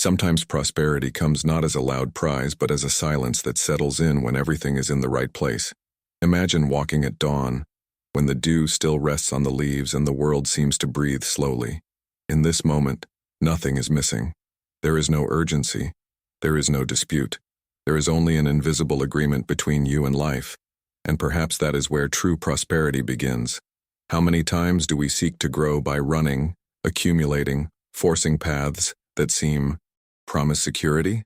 Sometimes prosperity comes not as a loud prize but as a silence that settles in when everything is in the right place. Imagine walking at dawn, when the dew still rests on the leaves and the world seems to breathe slowly. In this moment, nothing is missing. There is no urgency. There is no dispute. There is only an invisible agreement between you and life. And perhaps that is where true prosperity begins. How many times do we seek to grow by running, accumulating, forcing paths that promise security?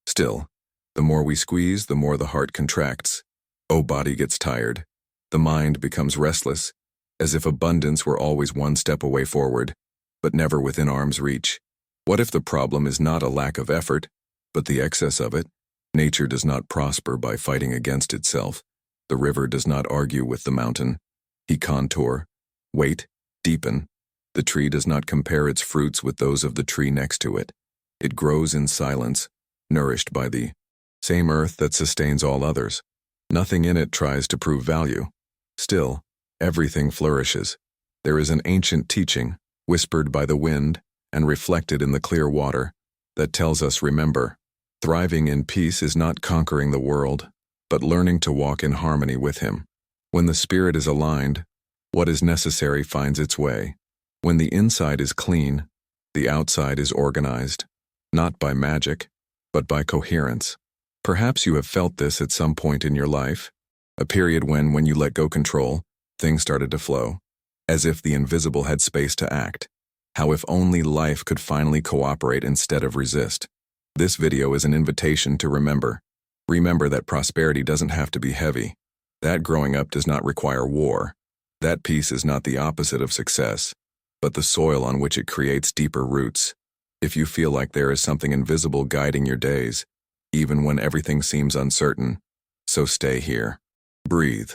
Still, the more we squeeze, the more the heart contracts. Body gets tired. The mind becomes restless, as if abundance were always one step away forward, but never within arm's reach. What if the problem is not a lack of effort, but the excess of it? Nature does not prosper by fighting against itself. The river does not argue with the mountain. He contour, wait, deepen. The tree does not compare its fruits with those of the tree next to it. It grows in silence, nourished by the same earth that sustains all others. Nothing in it tries to prove value. Still, everything flourishes. There is an ancient teaching, whispered by the wind and reflected in the clear water, that tells us, remember, thriving in peace is not conquering the world, but learning to walk in harmony with him. When the spirit is aligned, what is necessary finds its way. When the inside is clean, the outside is organized, not by magic, but by coherence. Perhaps you have felt this at some point in your life, a period when you let go control, things started to flow, as if the invisible had space to act. How if only life could finally cooperate instead of resist. This video is an invitation to remember. Remember that prosperity doesn't have to be heavy. That growing up does not require war. That peace is not the opposite of success, but the soil on which it creates deeper roots. If you feel like there is something invisible guiding your days, even when everything seems uncertain, so stay here. Breathe.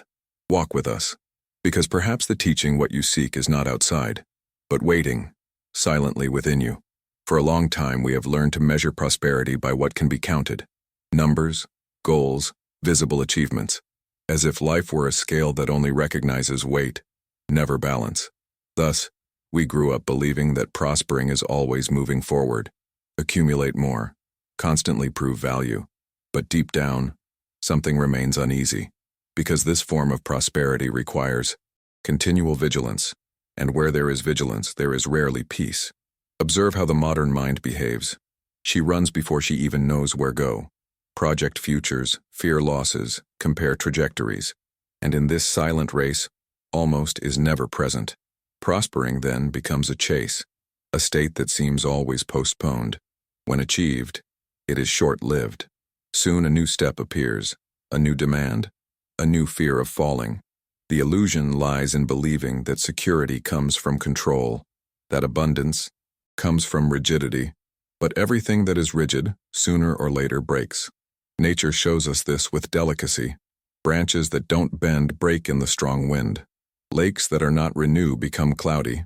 Walk with us. Because perhaps the teaching what you seek is not outside, but waiting, silently within you. For a long time we have learned to measure prosperity by what can be counted. Numbers, goals, visible achievements. As if life were a scale that only recognizes weight, never balance. Thus, we grew up believing that prospering is always moving forward, accumulate more, constantly prove value. But deep down, something remains uneasy, because this form of prosperity requires continual vigilance, and where there is vigilance, there is rarely peace. Observe how the modern mind behaves. She runs before she even knows where go. Project futures, fear losses, compare trajectories, and in this silent race, almost is never present. Prospering then becomes a chase, a state that seems always postponed. When achieved, it is short-lived. Soon a new step appears, a new demand, a new fear of falling. The illusion lies in believing that security comes from control, that abundance comes from rigidity, but everything that is rigid, sooner or later breaks. Nature shows us this with delicacy. Branches that don't bend break in the strong wind. Lakes that are not renew become cloudy.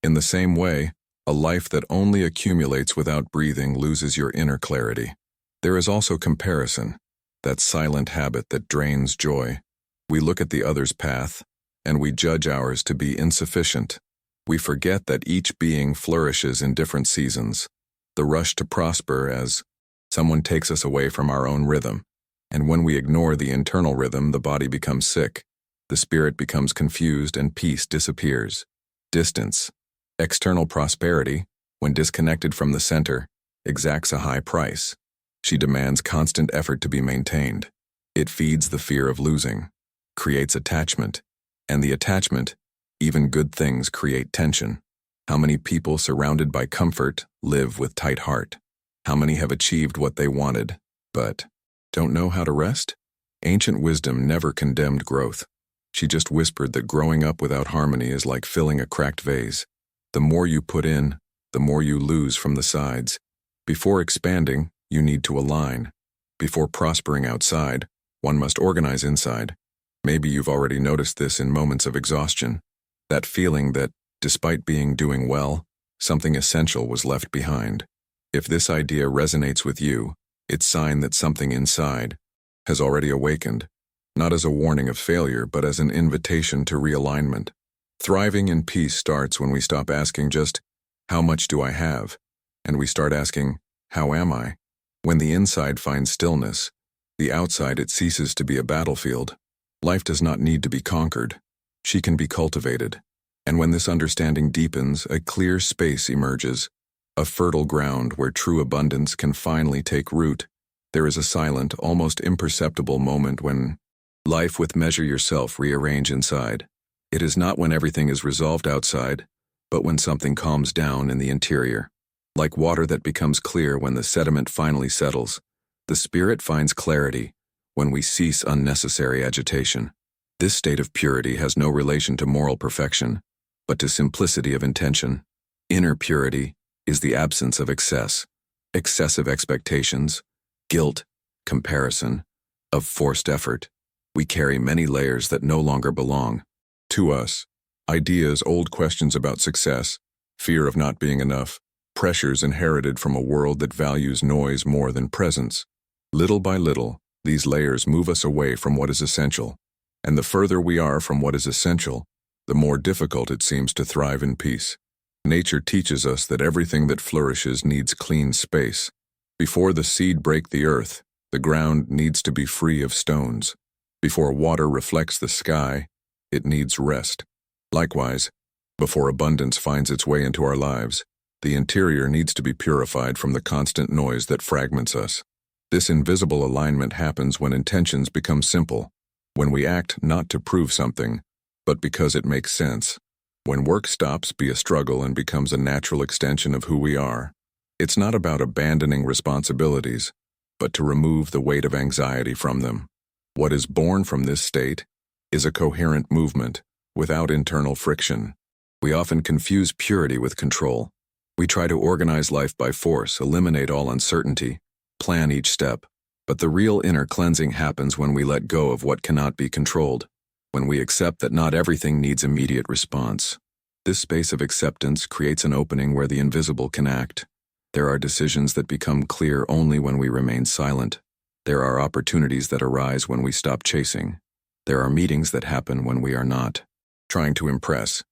In the same way, a life that only accumulates without breathing loses your inner clarity. There is also comparison, that silent habit that drains joy. We look at the other's path, and we judge ours to be insufficient. We forget that each being flourishes in different seasons. The rush to prosper as someone takes us away from our own rhythm. And when we ignore the internal rhythm, the body becomes sick. The spirit becomes confused and peace disappears. Distance. External prosperity, when disconnected from the center, exacts a high price. She demands constant effort to be maintained. It feeds the fear of losing, creates attachment, and the attachment, even good things create tension. How many people surrounded by comfort live with tight heart? How many have achieved what they wanted, but don't know how to rest? Ancient wisdom never condemned growth. She just whispered that growing up without harmony is like filling a cracked vase. The more you put in, the more you lose from the sides. Before expanding, you need to align. Before prospering outside, one must organize inside. Maybe you've already noticed this in moments of exhaustion. That feeling that, despite doing well, something essential was left behind. If this idea resonates with you, it's a sign that something inside has already awakened, not as a warning of failure, but as an invitation to realignment. Thriving in peace starts when we stop asking just, how much do I have? And we start asking, How am I? When the inside finds stillness, the outside it ceases to be a battlefield. Life does not need to be conquered. She can be cultivated. And when this understanding deepens, a clear space emerges, a fertile ground where true abundance can finally take root. There is a silent, almost imperceptible moment when life with measure yourself rearrange inside. It is not when everything is resolved outside, but when something calms down in the interior. Like water that becomes clear when the sediment finally settles, the spirit finds clarity when we cease unnecessary agitation. This state of purity has no relation to moral perfection, but to simplicity of intention. Inner purity is the absence of excess, excessive expectations, guilt, comparison, of forced effort. We carry many layers that no longer belong to us. Ideas, old questions about success, fear of not being enough, pressures inherited from a world that values noise more than presence. Little by little, these layers move us away from what is essential, and the further we are from what is essential, the more difficult it seems to thrive in peace. Nature teaches us that everything that flourishes needs clean space. Before the seed breaks the earth, the ground needs to be free of stones. Before water reflects the sky, it needs rest. Likewise, before abundance finds its way into our lives, the interior needs to be purified from the constant noise that fragments us. This invisible alignment happens when intentions become simple, when we act not to prove something, but because it makes sense. When work stops being a struggle and becomes a natural extension of who we are. It's not about abandoning responsibilities, but to remove the weight of anxiety from them. What is born from this state is a coherent movement, without internal friction. We often confuse purity with control. We try to organize life by force, eliminate all uncertainty, plan each step. But the real inner cleansing happens when we let go of what cannot be controlled, when we accept that not everything needs immediate response. This space of acceptance creates an opening where the invisible can act. There are decisions that become clear only when we remain silent. There are opportunities that arise when we stop chasing. There are meetings that happen when we are not trying to impress.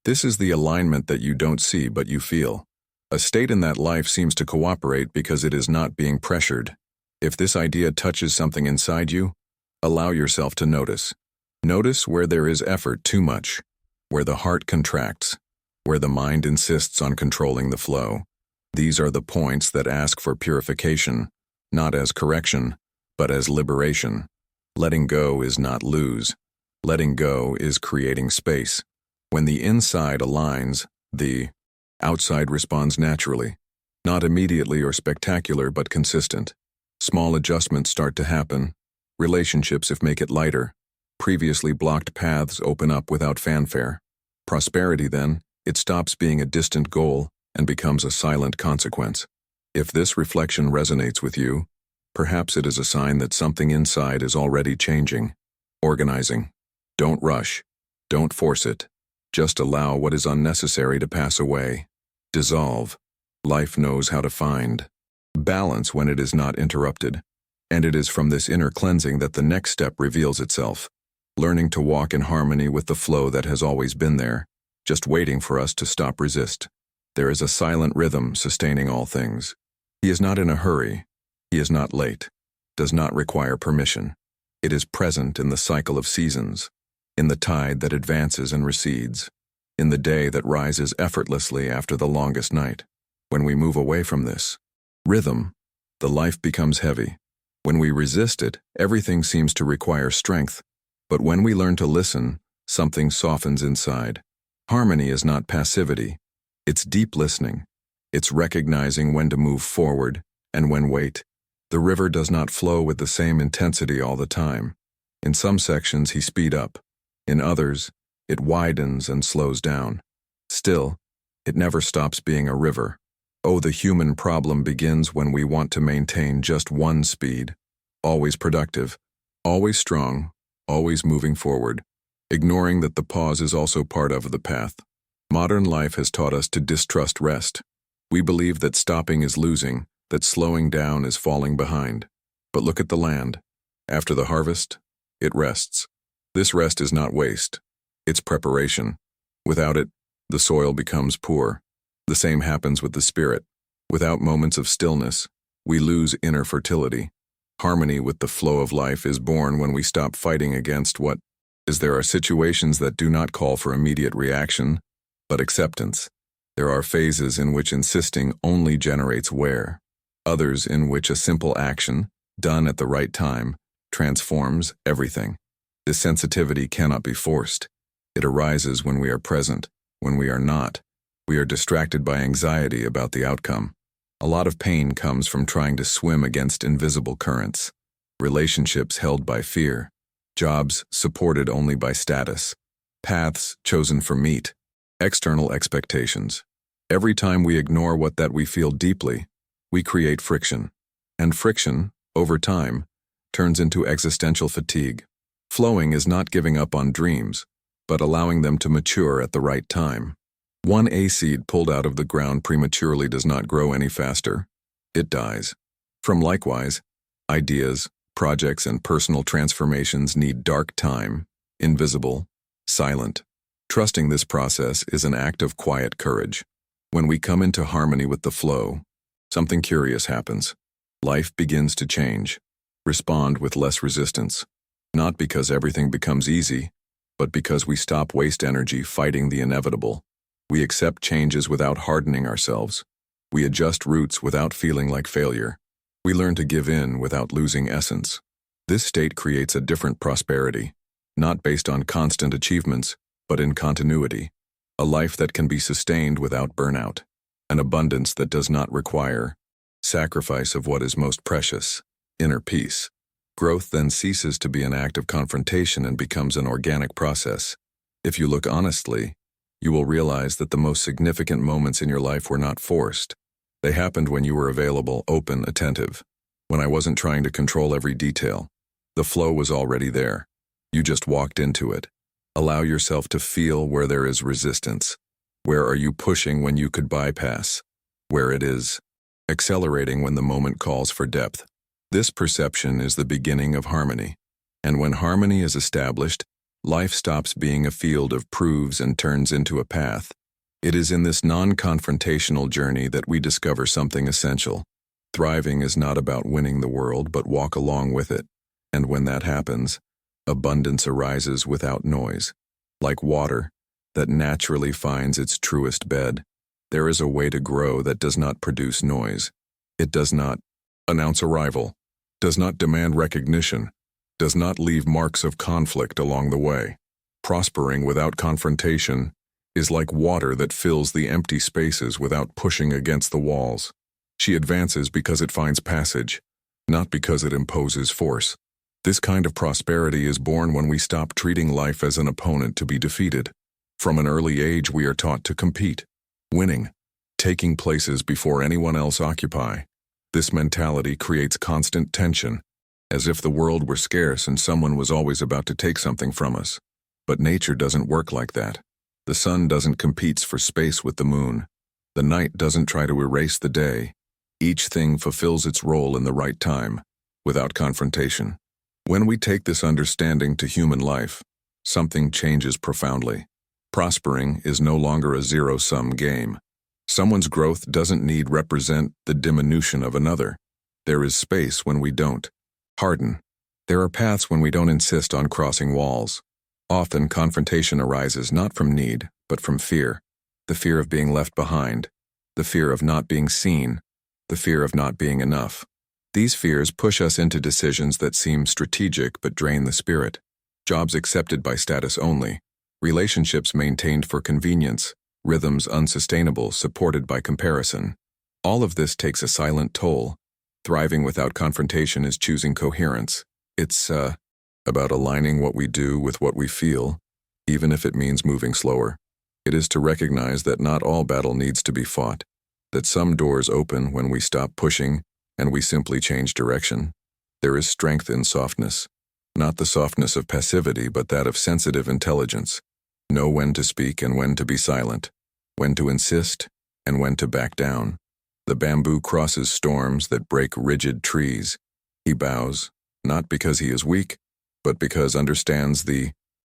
This is the alignment that you don't see but you feel. A state in that life seems to cooperate because it is not being pressured. If this idea touches something inside you, allow yourself to notice. Notice where there is effort too much, where the heart contracts, where the mind insists on controlling the flow. These are the points that ask for purification, not as correction, but as liberation. Letting go is not lose. Letting go is creating space. When the inside aligns, the outside responds naturally. Not immediately or spectacular, but consistent. Small adjustments start to happen. Relationships make it lighter. Previously blocked paths open up without fanfare. Prosperity, then, it stops being a distant goal and becomes a silent consequence. If this reflection resonates with you, perhaps it is a sign that something inside is already changing, organizing. Don't rush. Don't force it. Just allow what is unnecessary to pass away. Dissolve. Life knows how to find balance when it is not interrupted. And it is from this inner cleansing that the next step reveals itself. Learning to walk in harmony with the flow that has always been there, just waiting for us to stop resist. There is a silent rhythm sustaining all things. He is not in a hurry. He is not late. Does not require permission. It is present in the cycle of seasons, in the tide that advances and recedes, in the day that rises effortlessly after the longest night. When we move away from this rhythm, the life becomes heavy. When we resist it, everything seems to require strength. But when we learn to listen, something softens inside. Harmony is not passivity. It's deep listening. It's recognizing when to move forward and when wait. The river does not flow with the same intensity all the time. In some sections, he speeds up. In others, it widens and slows down. Still, it never stops being a river. Oh, the human problem begins when we want to maintain just one speed. Always productive, always strong, always moving forward, ignoring that the pause is also part of the path. Modern life has taught us to distrust rest. We believe that stopping is losing, that slowing down is falling behind. But look at the land. After the harvest, it rests. This rest is not waste. It's preparation. Without it, the soil becomes poor. The same happens with the spirit. Without moments of stillness, we lose inner fertility. Harmony with the flow of life is born when we stop fighting against what is. There are situations that do not call for immediate reaction, but acceptance. There are phases in which insisting only generates wear. Others in which a simple action, done at the right time, transforms everything. This sensitivity cannot be forced. It arises when we are present. When we are not, we are distracted by anxiety about the outcome. A lot of pain comes from trying to swim against invisible currents. Relationships held by fear. Jobs supported only by status. Paths chosen for meat. External expectations. Every time we ignore that we feel deeply, we create friction. And friction, over time, turns into existential fatigue. Flowing is not giving up on dreams, but allowing them to mature at the right time. One seed pulled out of the ground prematurely does not grow any faster. It dies. Likewise, ideas, projects, and personal transformations need dark time, invisible, silent. Trusting this process is an act of quiet courage. When we come into harmony with the flow, something curious happens. Life begins to change, respond with less resistance. Not because everything becomes easy, but because we stop waste energy fighting the inevitable. We accept changes without hardening ourselves. We adjust routes without feeling like failure. We learn to give in without losing essence. This state creates a different prosperity, not based on constant achievements, but in continuity. A life that can be sustained without burnout. An abundance that does not require sacrifice of what is most precious, inner peace. Growth then ceases to be an act of confrontation and becomes an organic process. If you look honestly, you will realize that the most significant moments in your life were not forced. They happened when you were available, open, attentive. When I wasn't trying to control every detail. The flow was already there. You just walked into it. Allow yourself to feel where there is resistance. Where are you pushing when you could bypass? Where it is accelerating when the moment calls for depth. This perception is the beginning of harmony. And when harmony is established, life stops being a field of proofs and turns into a path. It is in this non-confrontational journey that we discover something essential. Thriving is not about winning the world, but walk along with it. And when that happens, abundance arises without noise. Like water that naturally finds its truest bed, there is a way to grow that does not produce noise. It does not announce arrival, does not demand recognition, does not leave marks of conflict along the way. Prospering without confrontation is like water that fills the empty spaces without pushing against the walls. She advances because it finds passage, not because it imposes force. This kind of prosperity is born when we stop treating life as an opponent to be defeated. From an early age, we are taught to compete, winning, taking places before anyone else occupy. This mentality creates constant tension, as if the world were scarce and someone was always about to take something from us. But nature doesn't work like that. The sun doesn't compete for space with the moon. The night doesn't try to erase the day. Each thing fulfills its role in the right time, without confrontation. When we take this understanding to human life, something changes profoundly. Prospering is no longer a zero-sum game. Someone's growth doesn't need represent the diminution of another. There is space when we don't harden. There are paths when we don't insist on crossing walls. Often confrontation arises not from need, but from fear. The fear of being left behind. The fear of not being seen. The fear of not being enough. These fears push us into decisions that seem strategic but drain the spirit. Jobs accepted by status only. Relationships maintained for convenience. Rhythms unsustainable, supported by comparison. All of this takes a silent toll. Thriving without confrontation is choosing coherence. It's about aligning what we do with what we feel, even if it means moving slower. It is to recognize that not all battle needs to be fought, that some doors open when we stop pushing and we simply change direction. There is strength in softness, not the softness of passivity, but that of sensitive intelligence. Know when to speak and when to be silent, when to insist and when to back down. The bamboo crosses storms that break rigid trees. He bows, not because he is weak, but because understands the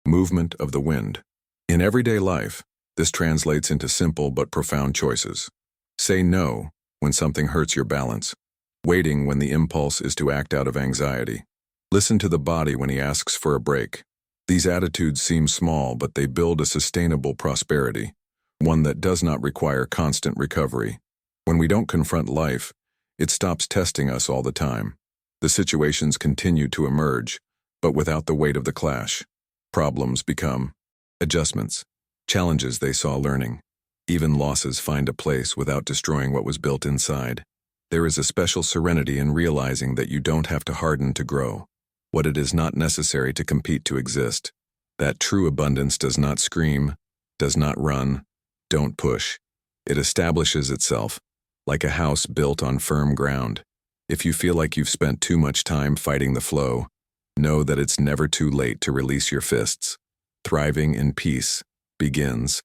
movement of the wind. In everyday life, this translates into simple but profound choices. Say no when something hurts your balance. Waiting when the impulse is to act out of anxiety. Listen to the body when he asks for a break. These attitudes seem small, but they build a sustainable prosperity, one that does not require constant recovery. When we don't confront life, it stops testing us all the time. The situations continue to emerge, but without the weight of the clash. Problems become adjustments, challenges they saw learning. Even losses find a place without destroying what was built inside. There is a special serenity in realizing that you don't have to harden to grow. What it is not necessary to compete to exist. That true abundance does not scream, does not run, don't push. It establishes itself, like a house built on firm ground. If you feel like you've spent too much time fighting the flow, know that it's never too late to release your fists. Thriving in peace begins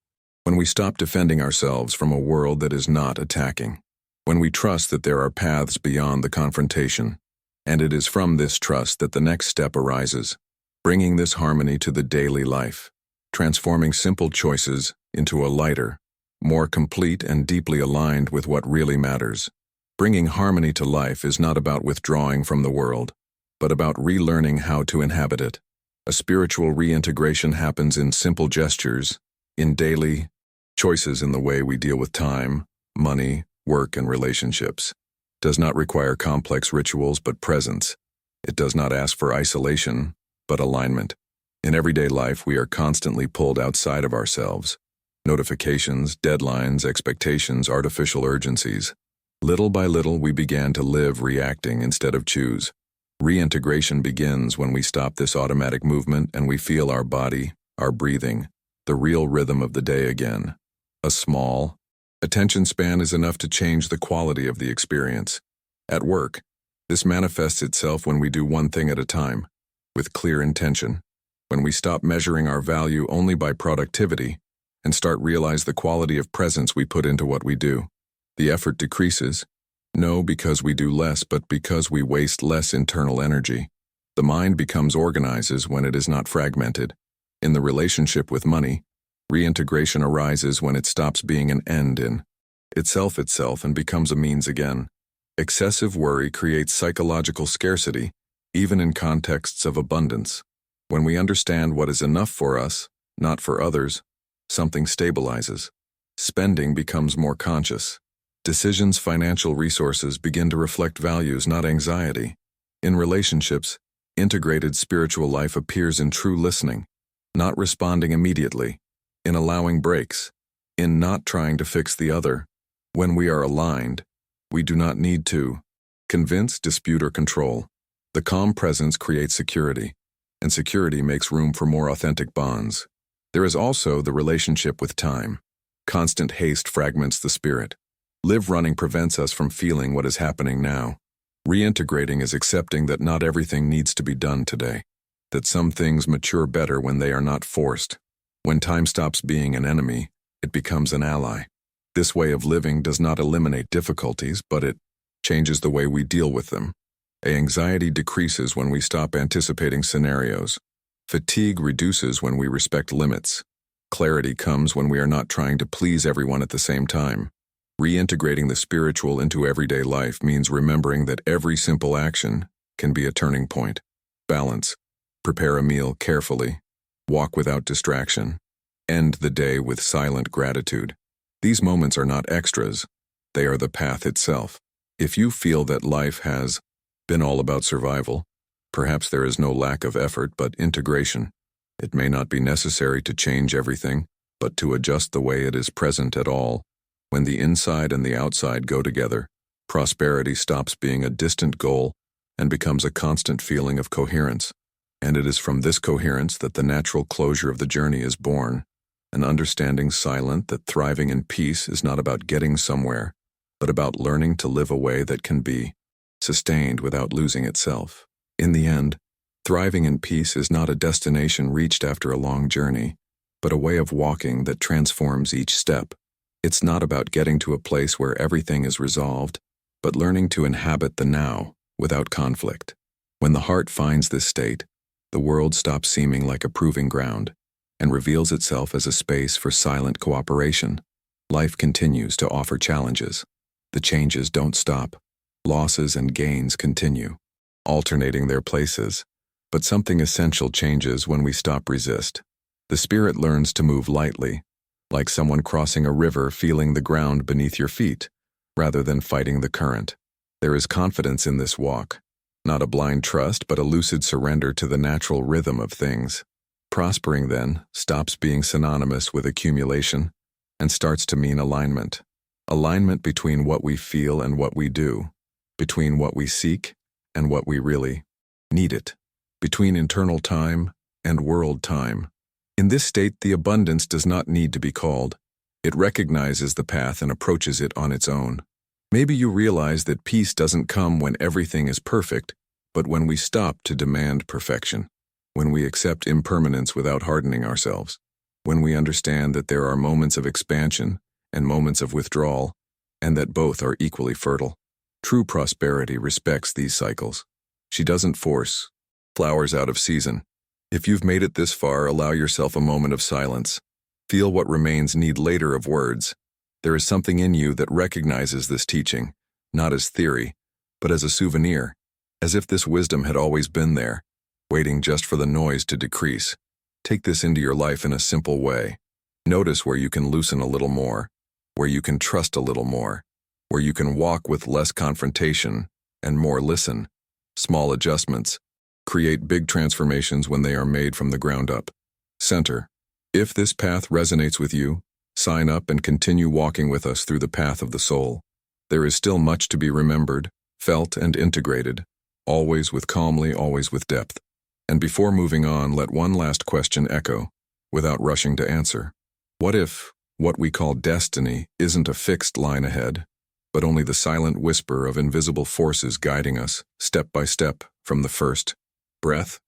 when we stop defending ourselves from a world that is not attacking. When we trust that there are paths beyond the confrontation. And it is from this trust that the next step arises, bringing this harmony to the daily life, transforming simple choices into a lighter, more complete and deeply aligned with what really matters. Bringing harmony to life is not about withdrawing from the world, but about relearning how to inhabit it. A spiritual reintegration happens in simple gestures, in daily choices in the way we deal with time, money, work, and relationships. Does not require complex rituals but presence. It does not ask for isolation, but alignment. In everyday life, we are constantly pulled outside of ourselves. Notifications, deadlines, expectations, artificial urgencies. Little by little, we began to live reacting instead of choose. Reintegration begins when we stop this automatic movement and we feel our body, our breathing, the real rhythm of the day again. A small attention span is enough to change the quality of the experience. At work, this manifests itself when we do one thing at a time, with clear intention. When we stop measuring our value only by productivity and start realize the quality of presence we put into what we do. The effort decreases, no because we do less, but because we waste less internal energy. The mind becomes organized when it is not fragmented. In the relationship with money, reintegration arises when it stops being an end in itself and becomes a means again. Excessive worry creates psychological scarcity, even in contexts of abundance. When we understand what is enough for us, not for others, something stabilizes. Spending becomes more conscious. Decisions, financial resources begin to reflect values, not anxiety. In relationships, integrated spiritual life appears in true listening, not responding immediately, in allowing breaks, in not trying to fix the other. When we are aligned, we do not need to convince, dispute, or control. The calm presence creates security, and security makes room for more authentic bonds. There is also the relationship with time. Constant haste fragments the spirit. Live running prevents us from feeling what is happening now. Reintegrating is accepting that not everything needs to be done today, that some things mature better when they are not forced. When time stops being an enemy, it becomes an ally. This way of living does not eliminate difficulties, but it changes the way we deal with them. Anxiety decreases when we stop anticipating scenarios. Fatigue reduces when we respect limits. Clarity comes when we are not trying to please everyone at the same time. Reintegrating the spiritual into everyday life means remembering that every simple action can be a turning point. Balance. Prepare a meal carefully. Walk without distraction. End the day with silent gratitude. These moments are not extras. They are the path itself. If you feel that life has been all about survival, perhaps there is no lack of effort but integration. It may not be necessary to change everything, but to adjust the way it is present at all. When the inside and the outside go together, prosperity stops being a distant goal and becomes a constant feeling of coherence. And it is from this coherence that the natural closure of the journey is born, an understanding silent that thriving in peace is not about getting somewhere, but about learning to live a way that can be sustained without losing itself. In the end, thriving in peace is not a destination reached after a long journey, but a way of walking that transforms each step. It's not about getting to a place where everything is resolved, but learning to inhabit the now without conflict. When the heart finds this state, the world stops seeming like a proving ground and reveals itself as a space for silent cooperation. Life continues to offer challenges, The changes don't stop. Losses and gains continue, alternating their places. But something essential changes when we stop resist. The spirit learns to move lightly, like someone crossing a river feeling the ground beneath your feet, rather than fighting the current. There is confidence in this walk, not a blind trust but a lucid surrender to the natural rhythm of things. Prospering, then, stops being synonymous with accumulation and starts to mean alignment. Alignment between what we feel and what we do, between what we seek and what we really need it, between internal time and world time. In this state, the abundance does not need to be called. It recognizes the path and approaches it on its own. Maybe you realize that peace doesn't come when everything is perfect, but when we stop to demand perfection, when we accept impermanence without hardening ourselves, when we understand that there are moments of expansion and moments of withdrawal, and that both are equally fertile. True prosperity respects these cycles. She doesn't force flowers out of season. If you've made it this far, allow yourself a moment of silence. Feel what remains need later of words. There is something in you that recognizes this teaching, not as theory, but as a souvenir, as if this wisdom had always been there, waiting just for the noise to decrease. Take this into your life in a simple way. Notice where you can loosen a little more, where you can trust a little more, where you can walk with less confrontation and more listen. Small adjustments create big transformations when they are made from the ground up. Center. If this path resonates with you, sign up and continue walking with us through the path of the soul. There is still much to be remembered, felt, and integrated, always with calmly, always with depth. And before moving on, let one last question echo, without rushing to answer. What if what we call destiny isn't a fixed line ahead, but only the silent whisper of invisible forces guiding us, step by step, from the first breath